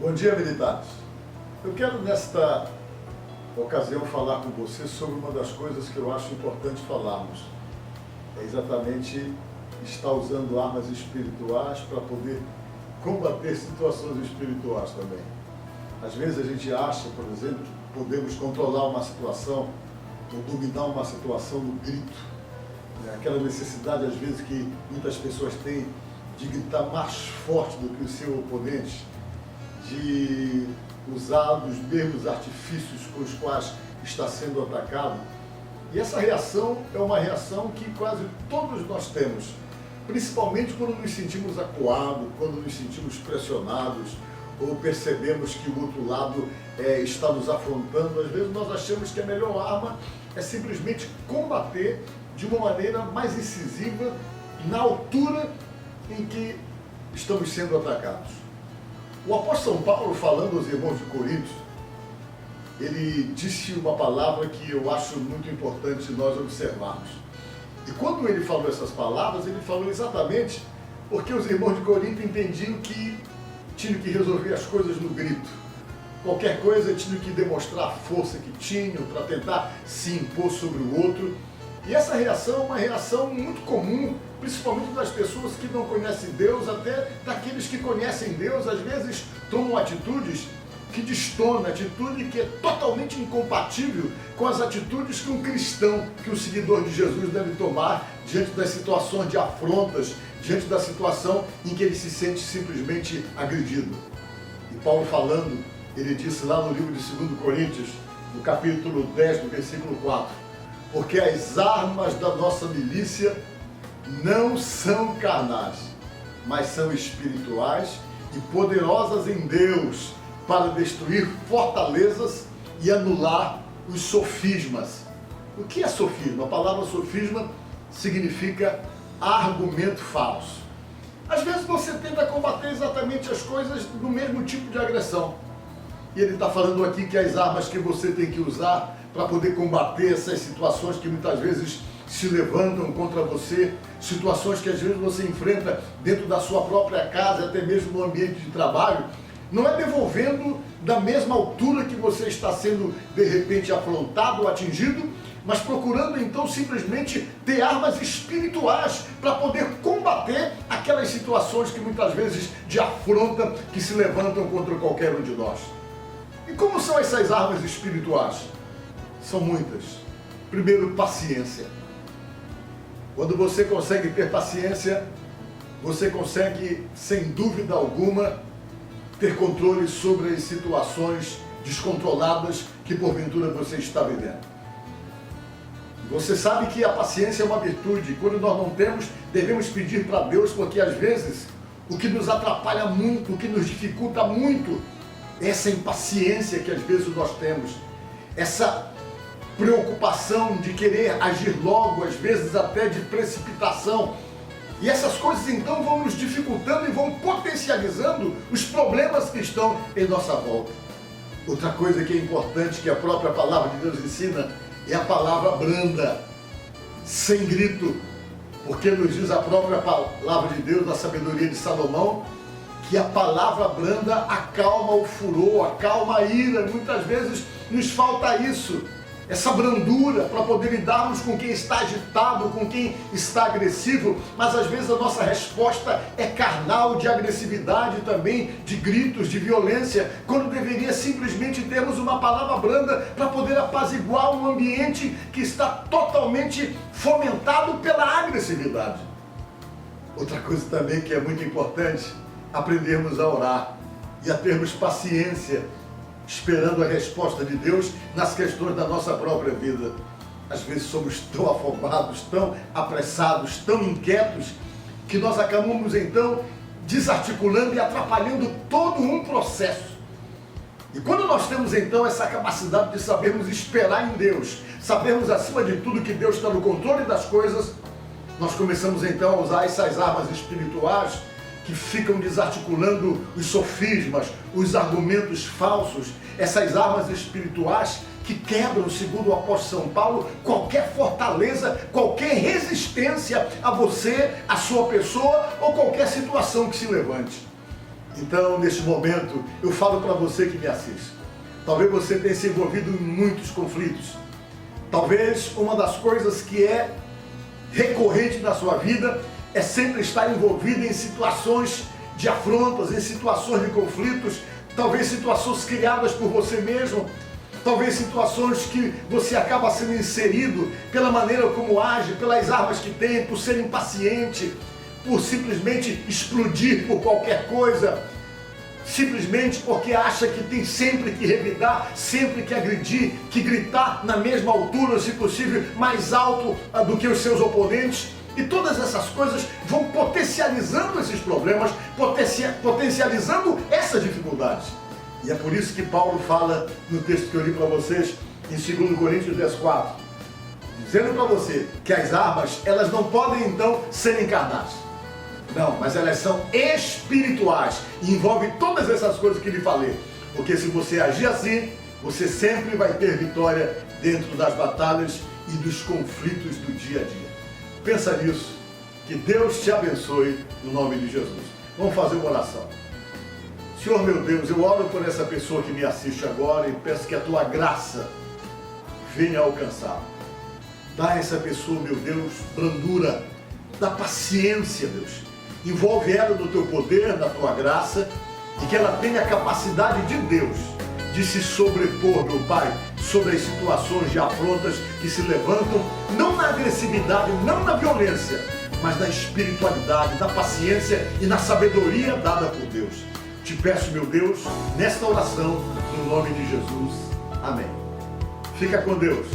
Bom dia, militares. Eu quero nesta ocasião falar com você sobre uma das coisas que eu acho importante falarmos. É exatamente estar usando armas espirituais para poder combater situações espirituais também. Às vezes a gente acha, por exemplo, que podemos controlar uma situação ou dominar uma situação no grito. Aquela necessidade, às vezes, que muitas pessoas têm de gritar mais forte do que o seu oponente, de usar os mesmos artifícios com os quais está sendo atacado. E essa reação é uma reação que quase todos nós temos, principalmente quando nos sentimos acuados, quando nos sentimos pressionados, ou percebemos que o outro lado está nos afrontando. Às vezes nós achamos que a melhor arma é simplesmente combater de uma maneira mais incisiva, na altura em que estamos sendo atacados. O apóstolo São Paulo, falando aos irmãos de Corinto, ele disse uma palavra que eu acho muito importante nós observarmos. E quando ele falou essas palavras, ele falou exatamente porque os irmãos de Corinto entendiam que tinham que resolver as coisas no grito. Qualquer coisa tinham que demonstrar a força que tinham para tentar se impor sobre o outro. E essa reação é uma reação muito comum, principalmente das pessoas que não conhecem Deus, até daqueles que conhecem Deus. Às vezes tomam atitudes que destoam, atitude que é totalmente incompatível com as atitudes que um cristão, que um seguidor de Jesus deve tomar diante das situações de afrontas, diante da situação em que ele se sente simplesmente agredido. E Paulo falando, ele disse lá no livro de 2 Coríntios, no capítulo 10, no versículo 4, porque as armas da nossa milícia não são carnais, mas são espirituais e poderosas em Deus para destruir fortalezas e anular os sofismas. O que é sofisma? A palavra sofisma significa argumento falso. Às vezes você tenta combater exatamente as coisas no mesmo tipo de agressão. E ele está falando aqui que as armas que você tem que usar para poder combater essas situações que muitas vezes se levantam contra você, situações que às vezes você enfrenta dentro da sua própria casa, até mesmo no ambiente de trabalho, não é devolvendo da mesma altura que você está sendo de repente afrontado ou atingido, mas procurando então simplesmente ter armas espirituais para poder combater aquelas situações que muitas vezes de afronta que se levantam contra qualquer um de nós. E como são essas armas espirituais? São muitas. Primeiro, paciência. Quando você consegue ter paciência, você consegue, sem dúvida alguma, ter controle sobre as situações descontroladas que porventura você está vivendo. Você sabe que a paciência é uma virtude. Quando nós não temos, devemos pedir para Deus, porque às vezes o que nos atrapalha muito, o que nos dificulta muito, é essa impaciência que às vezes nós temos, essa preocupação de querer agir logo, às vezes até de precipitação. E essas coisas então vão nos dificultando e vão potencializando os problemas que estão em nossa volta. Outra coisa que é importante, que a própria palavra de Deus ensina, é a palavra branda, sem grito, porque nos diz a própria palavra de Deus, na sabedoria de Salomão, que a palavra branda acalma o furor, acalma a ira. Muitas vezes nos falta isso, essa brandura para poder lidarmos com quem está agitado, com quem está agressivo, mas às vezes a nossa resposta é carnal, de agressividade também, de gritos, de violência, quando deveria simplesmente termos uma palavra branda para poder apaziguar um ambiente que está totalmente fomentado pela agressividade. Outra coisa também que é muito importante, aprendermos a orar e a termos paciência, esperando a resposta de Deus nas questões da nossa própria vida. Às vezes somos tão afobados, tão apressados, tão inquietos, que nós acabamos então desarticulando e atrapalhando todo um processo. E quando nós temos então essa capacidade de sabermos esperar em Deus, sabermos acima de tudo que Deus está no controle das coisas, nós começamos então a usar essas armas espirituais que ficam desarticulando os sofismas, os argumentos falsos, essas armas espirituais que quebram, segundo o apóstolo São Paulo, qualquer fortaleza, qualquer resistência a você, a sua pessoa ou qualquer situação que se levante. Então, neste momento, eu falo para você que me assiste. Talvez você tenha se envolvido em muitos conflitos. Talvez uma das coisas que é recorrente na sua vida é sempre estar envolvido em situações de afrontas, em situações de conflitos, talvez situações criadas por você mesmo, talvez situações que você acaba sendo inserido pela maneira como age, pelas armas que tem, por ser impaciente, por simplesmente explodir por qualquer coisa, simplesmente porque acha que tem sempre que revidar, sempre que agredir, que gritar na mesma altura, se possível, mais alto do que os seus oponentes. E todas essas coisas vão potencializando esses problemas, potencializando essas dificuldades. E é por isso que Paulo fala no texto que eu li para vocês, em 2 Coríntios 10:4, dizendo para você que as armas, elas não podem então serem carnais. Não, mas elas são espirituais e envolvem todas essas coisas que lhe falei. Porque se você agir assim, você sempre vai ter vitória dentro das batalhas e dos conflitos do dia a dia. Pensa nisso, que Deus te abençoe no nome de Jesus. Vamos fazer uma oração. Senhor meu Deus, eu oro por essa pessoa que me assiste agora e peço que a tua graça venha alcançá-la. Dá a essa pessoa, meu Deus, brandura, dá paciência, Deus. Envolve ela no teu poder, na tua graça, e que ela tenha a capacidade de Deus de se sobrepor, meu Pai, sobre as situações de afrontas que se levantam, não na agressividade, não na violência, mas na espiritualidade, na paciência e na sabedoria dada por Deus. Te peço, meu Deus, nesta oração, no nome de Jesus. Amém. Fica com Deus.